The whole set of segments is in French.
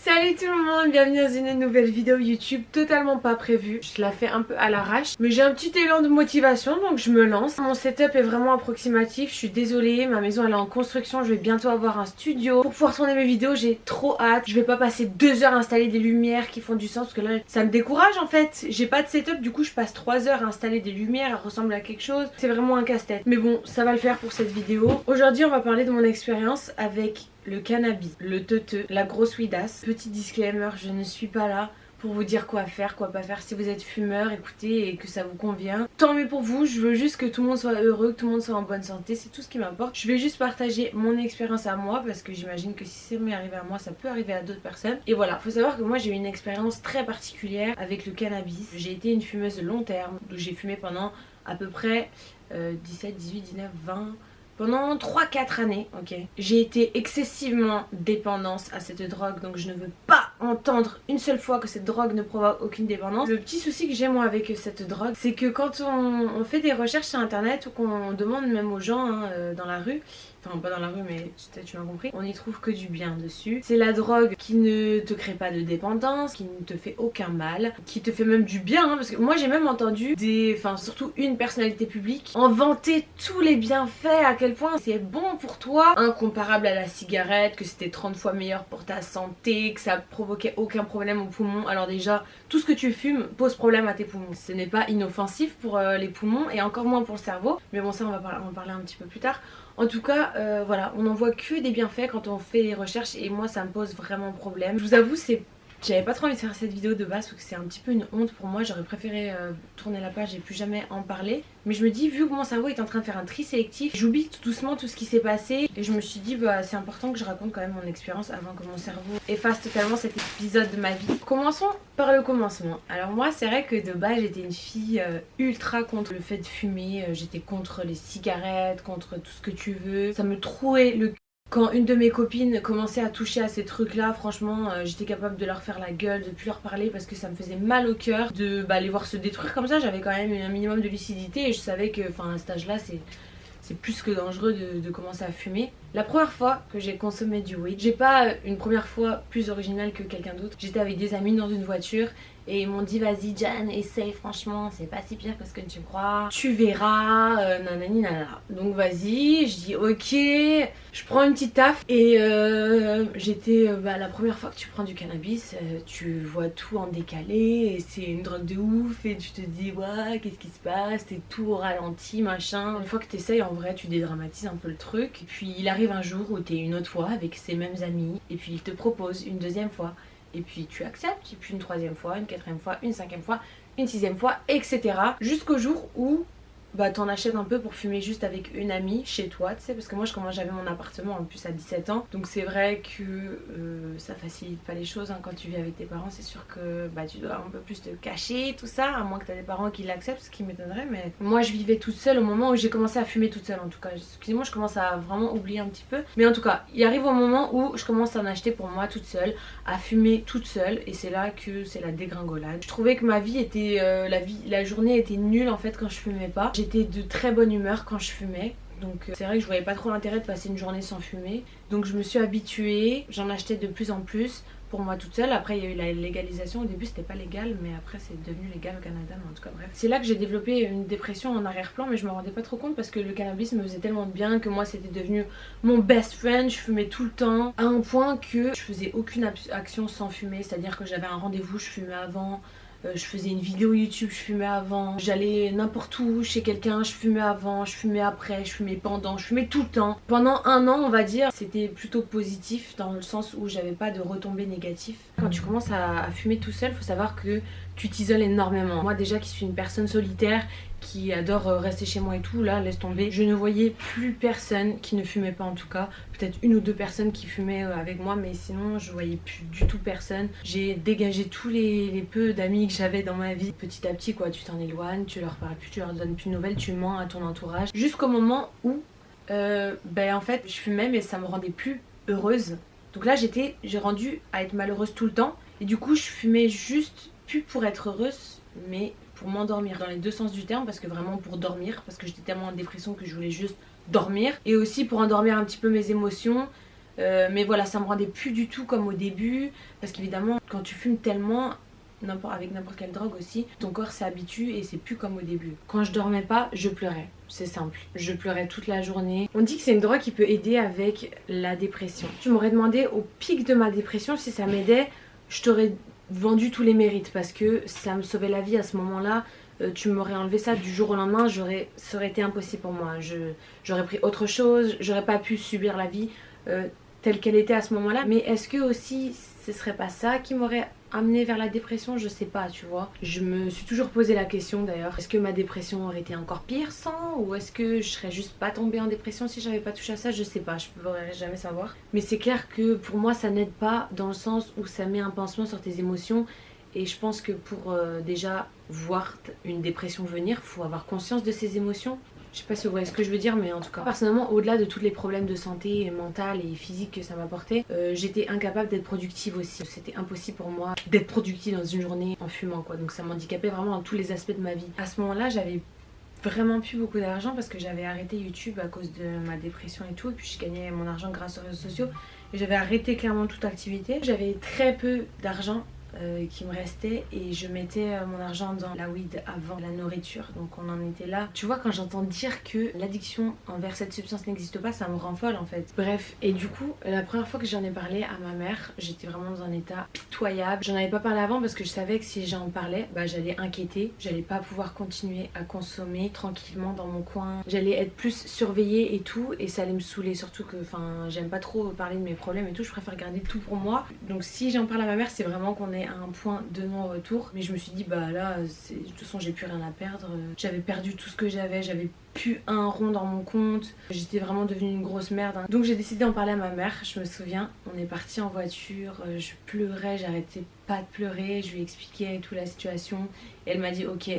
Salut tout le monde, bienvenue dans une nouvelle vidéo YouTube totalement pas prévue. Je la fais un peu à l'arrache, mais j'ai un petit élan de motivation donc je me lance. Mon setup est vraiment approximatif, je suis désolée, ma maison elle est en construction, je vais bientôt avoir un studio. Pour pouvoir tourner mes vidéos, j'ai trop hâte. Je vais pas passer 2 heures à installer des lumières qui font du sens parce que là ça me décourage en fait. J'ai pas de setup, du coup je passe 3 heures à installer des lumières, à ressembler à quelque chose. C'est vraiment un casse-tête. Mais bon, ça va le faire pour cette vidéo. Aujourd'hui on va parler de mon expérience avec le cannabis, le teuteux, la grosse weedasse. Petit disclaimer, je ne suis pas là pour vous dire quoi faire, quoi pas faire. Si vous êtes fumeur, écoutez et que ça vous convient, tant mieux pour vous. Je veux juste que tout le monde soit heureux, que tout le monde soit en bonne santé, c'est tout ce qui m'importe. Je vais juste partager mon expérience à moi parce que j'imagine que si ça m'est arrivé à moi, ça peut arriver à d'autres personnes. Et voilà, faut savoir que moi j'ai eu une expérience très particulière avec le cannabis. J'ai été une fumeuse long terme, j'ai fumé pendant à peu près 17, 18, 19, 20... pendant 3-4 années, ok. J'ai été excessivement dépendante à cette drogue, donc je ne veux pas entendre une seule fois que cette drogue ne provoque aucune dépendance. Le petit souci que j'ai moi avec cette drogue, c'est que quand on fait des recherches sur internet ou qu'on demande même aux gens dans la rue, enfin pas dans la rue mais tu m'as compris, on n'y trouve que du bien dessus. C'est la drogue qui ne te crée pas de dépendance, qui ne te fait aucun mal, qui te fait même du bien, parce que moi j'ai même entendu surtout une personnalité publique en vanter tous les bienfaits, à quel point c'est bon pour toi, incomparable à la cigarette, que c'était 30 fois meilleur pour ta santé, que ça provoquait aucun problème aux poumons. Alors déjà, tout ce que tu fumes pose problème à tes poumons. Ce n'est pas inoffensif pour les poumons et encore moins pour le cerveau, mais bon ça on va en parler un petit peu plus tard. En tout cas, voilà, on n'en voit que des bienfaits quand on fait les recherches et moi ça me pose vraiment problème. Je vous avoue, j'avais pas trop envie de faire cette vidéo de base parce que c'est un petit peu une honte pour moi. J'aurais préféré tourner la page et plus jamais en parler. Mais je me dis, vu que mon cerveau est en train de faire un tri sélectif, j'oublie tout doucement tout ce qui s'est passé. Et je me suis dit, bah c'est important que je raconte quand même mon expérience avant que mon cerveau efface totalement cet épisode de ma vie. Commençons par le commencement. Alors moi, c'est vrai que de base, j'étais une fille ultra contre le fait de fumer. J'étais contre les cigarettes, contre tout ce que tu veux. Ça me trouait le... Quand une de mes copines commençait à toucher à ces trucs là, franchement j'étais capable de leur faire la gueule, de plus leur parler parce que ça me faisait mal au cœur de les voir se détruire comme ça. J'avais quand même un minimum de lucidité et je savais que à cet âge là c'est plus que dangereux de commencer à fumer. La première fois que j'ai consommé du weed, j'ai pas une première fois plus originale que quelqu'un d'autre. J'étais avec des amis dans une voiture et ils m'ont dit vas-y Jan, essaye, franchement c'est pas si pire que ce que tu crois, tu verras, nanani nanana. Donc vas-y, je dis ok, je prends une petite taf et j'étais la première fois que tu prends du cannabis, tu vois tout en décalé et c'est une drogue de ouf et tu te dis ouais qu'est-ce qui se passe, t'es tout au ralenti machin. Une fois que t'essayes en vrai tu dédramatises un peu le truc et puis il arrive un jour où t'es une autre fois avec ces mêmes amis et puis il te propose une deuxième fois et puis tu acceptes et puis une troisième fois, une quatrième fois, une cinquième fois, une sixième fois, etc. Jusqu'au jour où t'en achètes un peu pour fumer juste avec une amie chez toi, tu sais, parce que moi j'avais mon appartement en plus à 17 ans, donc c'est vrai que ça facilite pas les choses quand tu vis avec tes parents. C'est sûr que tu dois un peu plus te cacher tout ça, à moins que t'as des parents qui l'acceptent, ce qui m'étonnerait, mais moi je vivais toute seule au moment où j'ai commencé à fumer toute seule. En tout cas, excusez-moi, je commence à vraiment oublier un petit peu, mais en tout cas il arrive au moment où je commence à en acheter pour moi toute seule, à fumer toute seule, et c'est là que c'est la dégringolade. Je trouvais que ma vie était la journée était nulle en fait quand je fumais pas. J'étais de très bonne humeur quand je fumais. Donc c'est vrai que je voyais pas trop l'intérêt de passer une journée sans fumer. Donc je me suis habituée, j'en achetais de plus en plus pour moi toute seule. Après il y a eu la légalisation, au début c'était pas légal mais après c'est devenu légal au Canada, mais en tout cas bref. C'est là que j'ai développé une dépression en arrière-plan, mais je me rendais pas trop compte parce que le cannabis me faisait tellement de bien que moi c'était devenu mon best friend. Je fumais tout le temps à un point que je faisais aucune action sans fumer, c'est-à-dire que j'avais un rendez-vous, je fumais avant. Je faisais une vidéo YouTube, je fumais avant. J'allais n'importe où chez quelqu'un, je fumais avant, je fumais après, je fumais pendant, je fumais tout le temps. Pendant un an, on va dire, c'était plutôt positif dans le sens où j'avais pas de retombées négatives. Quand tu commences à fumer tout seul, faut savoir que tu t'isoles énormément. Moi déjà qui suis une personne solitaire, qui adore rester chez moi et tout, là laisse tomber. Je ne voyais plus personne qui ne fumait pas, en tout cas. Peut-être une ou deux personnes qui fumaient avec moi, mais sinon je voyais plus du tout personne. J'ai dégagé tous les peu d'amis que j'avais dans ma vie. Petit à petit quoi, tu t'en éloignes, tu leur parles plus, tu leur donnes plus de nouvelles, tu mens à ton entourage. Jusqu'au moment où en fait je fumais mais ça me rendait plus heureuse. Donc là j'ai rendu à être malheureuse tout le temps. Et du coup je fumais juste plus pour être heureuse mais pour m'endormir, dans les deux sens du terme, parce que vraiment pour dormir, parce que j'étais tellement en dépression que je voulais juste dormir, et aussi pour endormir un petit peu mes émotions, Mais voilà, ça me rendait plus du tout comme au début. Parce qu'évidemment, quand tu fumes tellement, avec n'importe quelle drogue aussi, ton corps s'habitue et c'est plus comme au début. Quand je dormais pas, je pleurais. C'est simple. Je pleurais toute la journée. On dit que c'est une drogue qui peut aider avec la dépression. Tu m'aurais demandé au pic de ma dépression si ça m'aidait, je t'aurais vendu tous les mérites parce que ça me sauvait la vie à ce moment-là. Tu m'aurais enlevé ça du jour au lendemain, ça aurait été impossible pour moi. J'aurais pris autre chose, j'aurais pas pu subir la vie telle qu'elle était à ce moment-là. Mais est-ce que aussi ce serait pas ça qui m'aurait amené vers la dépression? Je sais pas, tu vois. Je me suis toujours posé la question d'ailleurs. Est-ce que ma dépression aurait été encore pire sans? Ou est-ce que je serais juste pas tombée en dépression si j'avais pas touché à ça? Je sais pas, je pourrais jamais savoir. Mais c'est clair que pour moi ça n'aide pas dans le sens où ça met un pansement sur tes émotions. Et je pense que pour déjà voir une dépression venir, faut avoir conscience de ses émotions. Je sais pas si vous voyez ce que je veux dire, mais en tout cas, personnellement, au-delà de tous les problèmes de santé mentale et physique que ça m'apportait, j'étais incapable d'être productive aussi. C'était impossible pour moi d'être productive dans une journée en fumant, quoi. Donc ça m'handicapait vraiment dans tous les aspects de ma vie. À ce moment-là, j'avais vraiment plus beaucoup d'argent parce que j'avais arrêté YouTube à cause de ma dépression et tout. Et puis je gagnais mon argent grâce aux réseaux sociaux. Et j'avais arrêté clairement toute activité. J'avais très peu d'argent qui me restait et je mettais mon argent dans la weed avant la nourriture, donc on en était là. Tu vois, quand j'entends dire que l'addiction envers cette substance n'existe pas, ça me rend folle en fait. Bref, et du coup la première fois que j'en ai parlé à ma mère, j'étais vraiment dans un état pitoyable. J'en avais pas parlé avant parce que je savais que si j'en parlais, bah j'allais inquiéter, j'allais pas pouvoir continuer à consommer tranquillement dans mon coin, j'allais être plus surveillée et tout, et ça allait me saouler, surtout que j'aime pas trop parler de mes problèmes et tout, je préfère garder tout pour moi. Donc si j'en parle à ma mère, c'est vraiment qu'on est à un point de non-retour. Mais je me suis dit bah là de toute façon j'ai plus rien à perdre, j'avais perdu tout ce que j'avais plus un rond dans mon compte, j'étais vraiment devenue une grosse merde hein. Donc j'ai décidé d'en parler à ma mère. Je me souviens, on est parti en voiture, je pleurais, j'arrêtais pas de pleurer, je lui expliquais tout la situation et elle m'a dit ok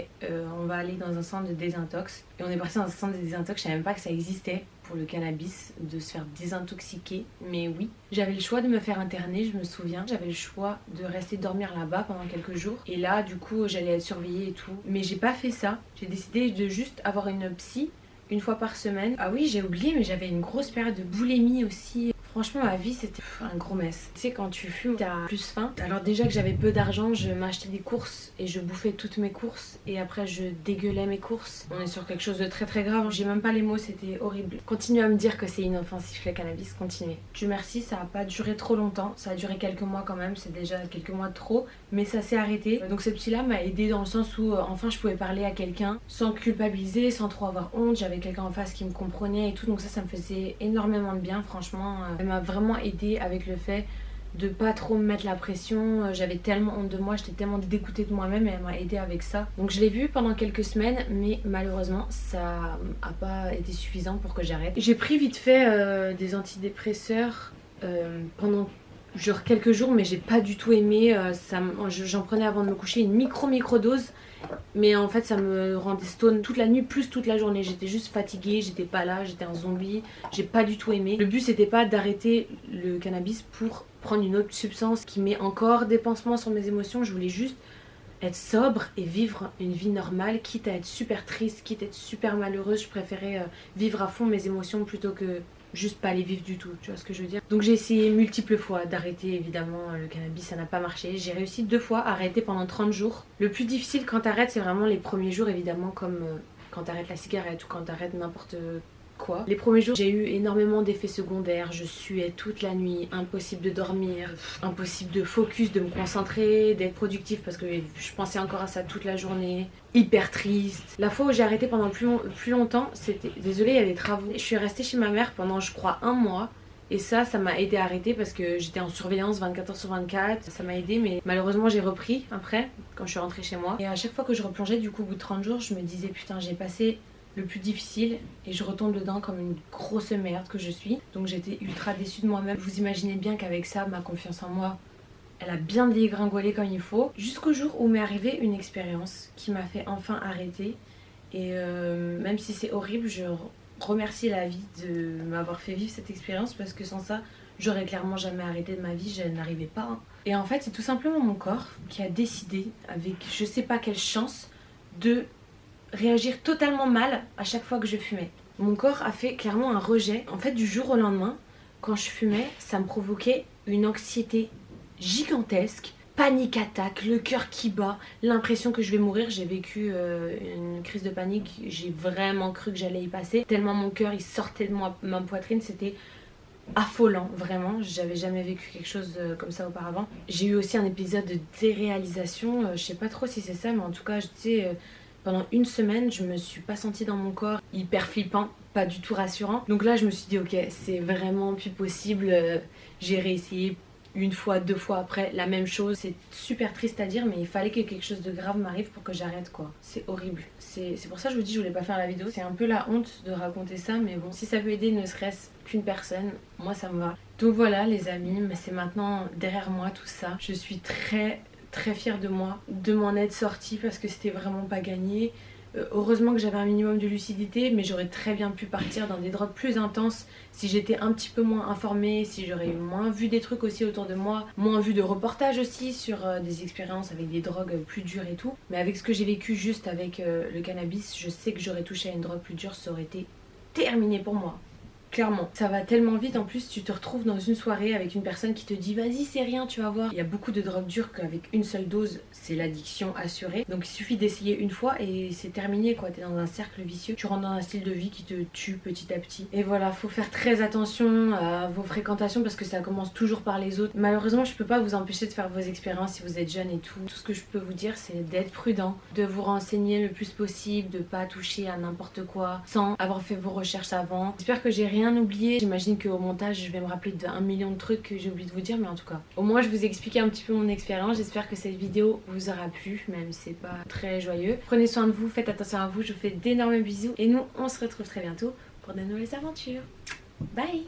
on va aller dans un centre de désintox. Et on est parti dans un centre de désintox, je savais même pas que ça existait pour le cannabis, de se faire désintoxiquer. Mais oui, j'avais le choix de me faire interner, je me souviens, j'avais le choix de rester dormir là-bas pendant quelques jours et là du coup j'allais être surveillée et tout, mais j'ai pas fait ça. J'ai décidé de juste avoir une psy une fois par semaine. Ah oui, j'ai oublié, mais j'avais une grosse période de boulimie aussi. Franchement, ma vie, c'était un gros mess. Tu sais, quand tu fumes, t'as plus faim. Alors déjà que j'avais peu d'argent, je m'achetais des courses et je bouffais toutes mes courses. Et après, je dégueulais mes courses. On est sur quelque chose de très très grave. J'ai même pas les mots, c'était horrible. Continuez à me dire que c'est inoffensif le cannabis, continuez. Dieu merci, ça a pas duré trop longtemps. Ça a duré quelques mois quand même, c'est déjà quelques mois de trop. Mais ça s'est arrêté. Donc cette psy-là m'a aidée dans le sens où enfin je pouvais parler à quelqu'un sans culpabiliser, sans trop avoir honte. J'avais quelqu'un en face qui me comprenait et tout. Donc ça me faisait énormément de bien, franchement. Elle m'a vraiment aidée avec le fait de pas trop me mettre la pression. J'avais tellement honte de moi, j'étais tellement dégoûtée de moi-même et elle m'a aidée avec ça. Donc je l'ai vue pendant quelques semaines, mais malheureusement ça a pas été suffisant pour que j'arrête. J'ai pris vite fait des antidépresseurs pendant genre quelques jours, mais j'ai pas du tout aimé. J'en prenais avant de me coucher une micro dose. Mais en fait ça me rendait stone toute la nuit plus toute la journée. J'étais juste fatiguée, j'étais pas là, j'étais un zombie. J'ai pas du tout aimé. Le but c'était pas d'arrêter le cannabis pour prendre une autre substance qui met encore des pansements sur mes émotions. Je voulais juste être sobre et vivre une vie normale, quitte à être super triste, quitte à être super malheureuse. Je préférais vivre à fond mes émotions plutôt que juste pas les vivre du tout, tu vois ce que je veux dire. Donc j'ai essayé multiples fois d'arrêter évidemment le cannabis, ça n'a pas marché. J'ai réussi 2 fois à arrêter pendant 30 jours. Le plus difficile quand t'arrêtes, c'est vraiment les premiers jours évidemment, comme quand t'arrêtes la cigarette ou quand t'arrêtes n'importe quoi. Les premiers jours, j'ai eu énormément d'effets secondaires, je suais toute la nuit, impossible de dormir, impossible de focus, de me concentrer, d'être productif parce que je pensais encore à ça toute la journée, hyper triste. La fois où j'ai arrêté pendant plus longtemps, c'était, désolée, il y a des travaux. Je suis restée chez ma mère pendant je crois 1 mois. Et ça m'a aidé à arrêter parce que j'étais en surveillance 24 heures sur 24. Ça m'a aidé, mais malheureusement j'ai repris après, quand je suis rentrée chez moi. Et à chaque fois que je replongeais, du coup au bout de 30 jours, je me disais putain, j'ai passé le plus difficile et je retombe dedans comme une grosse merde que je suis. Donc j'étais ultra déçue de moi-même. Vous imaginez bien qu'avec ça, ma confiance en moi, elle a bien dégringolé comme il faut. Jusqu'au jour où m'est arrivée une expérience qui m'a fait enfin arrêter. Et même si c'est horrible, je remercie la vie de m'avoir fait vivre cette expérience parce que sans ça, j'aurais clairement jamais arrêté de ma vie, je n'arrivais pas. Hein. Et en fait, c'est tout simplement mon corps qui a décidé, avec je sais pas quelle chance, de réagir totalement mal à chaque fois que je fumais. Mon corps a fait clairement un rejet. En fait, du jour au lendemain, quand je fumais, ça me provoquait une anxiété gigantesque. Panique attaque, le cœur qui bat, l'impression que je vais mourir. J'ai vécu une crise de panique, j'ai vraiment cru que j'allais y passer. Tellement mon cœur il sortait de ma poitrine, c'était affolant, vraiment. J'avais jamais vécu quelque chose comme ça auparavant. J'ai eu aussi un épisode de déréalisation, je sais pas trop si c'est ça, mais en tout cas, je sais, pendant une semaine, je me suis pas sentie dans mon corps, hyper flippant, pas du tout rassurant. Donc là, je me suis dit, ok, c'est vraiment plus possible, j'ai réessayé une fois, deux fois après, la même chose. C'est super triste à dire, mais il fallait que quelque chose de grave m'arrive pour que j'arrête, quoi. C'est horrible. C'est pour ça que je vous dis, je voulais pas faire la vidéo. C'est un peu la honte de raconter ça, mais bon, si ça peut aider ne serait-ce qu'une personne, moi ça me va. Donc voilà les amis, mais c'est maintenant derrière moi tout ça. Je suis très fière de moi, de m'en être sortie parce que c'était vraiment pas gagné. Heureusement que j'avais un minimum de lucidité, mais j'aurais très bien pu partir dans des drogues plus intenses si j'étais un petit peu moins informée, si j'aurais moins vu des trucs aussi autour de moi, moins vu de reportages aussi sur des expériences avec des drogues plus dures et tout. Mais avec ce que j'ai vécu juste avec le cannabis, je sais que j'aurais touché à une drogue plus dure, ça aurait été terminé pour moi. Clairement, ça va tellement vite. En plus, tu te retrouves dans une soirée avec une personne qui te dit vas-y, c'est rien, tu vas voir. Il y a beaucoup de drogues dures qu'avec une seule dose, c'est l'addiction assurée. Donc il suffit d'essayer une fois et c'est terminé quoi. T'es dans un cercle vicieux. Tu rentres dans un style de vie qui te tue petit à petit. Et voilà, faut faire très attention à vos fréquentations parce que ça commence toujours par les autres. Malheureusement, je peux pas vous empêcher de faire vos expériences si vous êtes jeune et tout. Tout ce que je peux vous dire, c'est d'être prudent, de vous renseigner le plus possible, de pas toucher à n'importe quoi sans avoir fait vos recherches avant. J'espère que j'ai rien oublié. J'imagine qu'au montage je vais me rappeler de 1 million de trucs que j'ai oublié de vous dire, mais en tout cas au moins je vous ai expliqué un petit peu mon expérience. J'espère que cette vidéo vous aura plu, même si c'est pas très joyeux. Prenez soin de vous, faites attention à vous, je vous fais d'énormes bisous et nous on se retrouve très bientôt pour de nouvelles aventures. Bye.